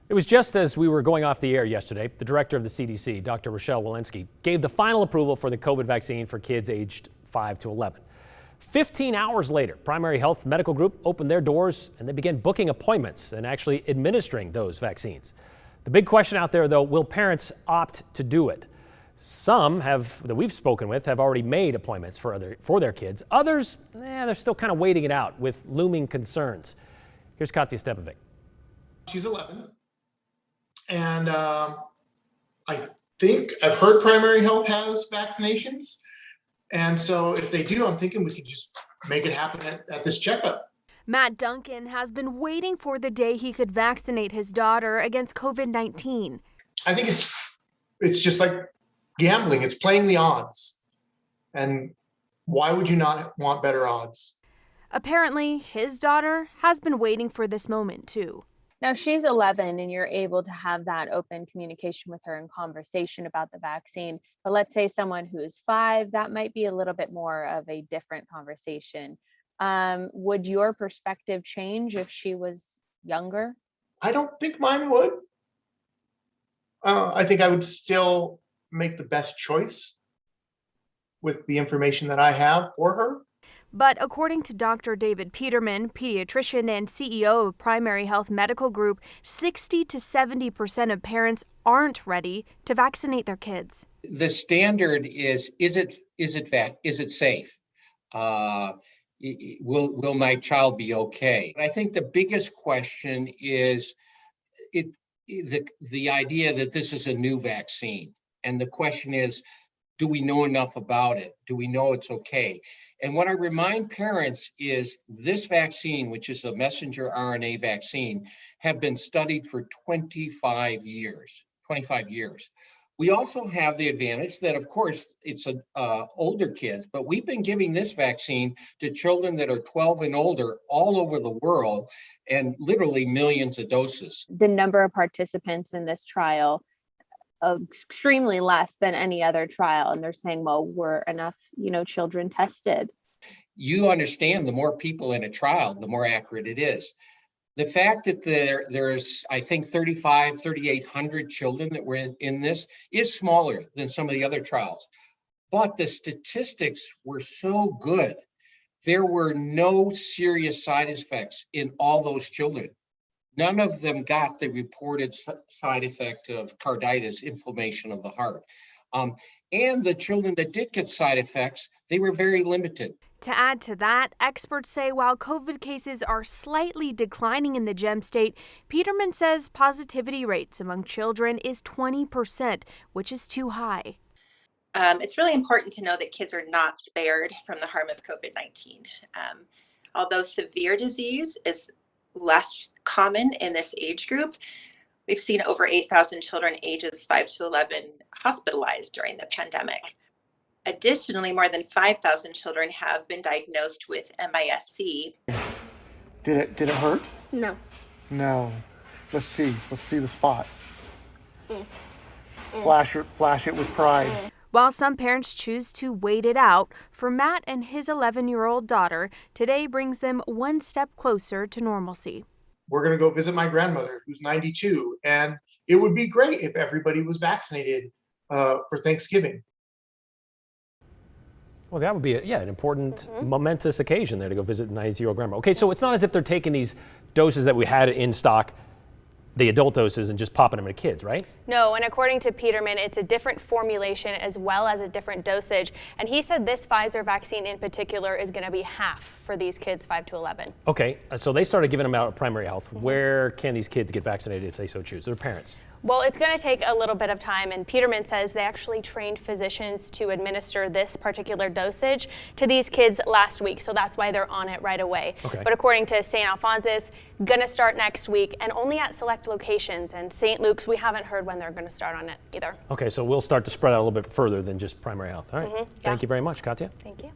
It was just as we were going off the air yesterday, the director of the CDC, Dr. Rochelle Walensky, gave the final approval for the COVID vaccine for kids aged 5 to 11. 15 hours later, Primary Health Medical Group opened their doors and they began booking appointments and actually administering those vaccines. The big question out there, though, will parents opt to do it? Some that we've spoken with have already made appointments for their kids. Others, they're still kind of waiting it out with looming concerns. Here's Katya Stepovic. She's 11. And I think I've heard Primary Health has vaccinations. And so if they do, I'm thinking we could just make it happen at this checkup. Matt Duncan has been waiting for the day he could vaccinate his daughter against COVID-19. I think it's just like gambling. It's playing the odds. And why would you not want better odds? Apparently, his daughter has been waiting for this moment, too. Now, she's 11 and you're able to have that open communication with her and conversation about the vaccine. But let's say someone who's 5, that might be a little bit more of a different conversation. Would your perspective change if she was younger? I don't think mine would. I think I would still make the best choice with the information that I have for her. But according to Dr. David Peterman, pediatrician and CEO of Primary Health Medical Group, 60 to 70% of parents aren't ready to vaccinate their kids. The standard is it safe? Will my child be okay? I think the biggest question is the idea that this is a new vaccine. And the question is, do we know enough about it? Do we know it's okay? And what I remind parents is this vaccine, which is a messenger RNA vaccine, have been studied for 25 years. We also have the advantage that, of course, it's older kids, but we've been giving this vaccine to children that are 12 and older all over the world, and literally millions of doses. The number of participants in this trial extremely less than any other trial, and they're saying, well, were enough children tested? You understand, the more people in a trial, the more accurate it is. The fact that there's I think 3,800 children that were in this is smaller than some of the other trials, but the statistics were so good. There were no serious side effects in all those children. None of them got the reported side effect of carditis, inflammation of the heart. And the children that did get side effects, they were very limited. To add to that, experts say while COVID cases are slightly declining in the Gem State, Peterman says positivity rates among children is 20%, which is too high. It's really important to know that kids are not spared from the harm of COVID-19. Although severe disease is less common in this age group, we've seen over 8,000 children ages 5 to 11 hospitalized during the pandemic. Additionally, more than 5,000 children have been diagnosed with MIS-C. Did it hurt? No. No. Let's see the spot. Flash it with pride. While some parents choose to wait it out, for Matt and his 11-year-old daughter, today brings them one step closer to normalcy. We're going to go visit my grandmother, who's 92, and it would be great if everybody was vaccinated for Thanksgiving. Well, that would be an important, momentous occasion there to go visit 92-year-old grandma. Okay, so it's not as if they're taking these doses that we had in stock, the adult doses, and just popping them into kids, right? No, and according to Peterman, it's a different formulation as well as a different dosage. And he said this Pfizer vaccine in particular is going to be half for these kids 5 to 11. Okay, so they started giving them out at Primary Health. Where can these kids get vaccinated if they so choose? Their parents. Well, it's going to take a little bit of time, and Peterman says they actually trained physicians to administer this particular dosage to these kids last week, so that's why they're on it right away. Okay. But according to St. Alphonsus, going to start next week and only at select locations, and St. Luke's, we haven't heard when they're going to start on it either. Okay, so we'll start to spread out a little bit further than just Primary Health. All right. Yeah. Thank you very much, Katya. Thank you.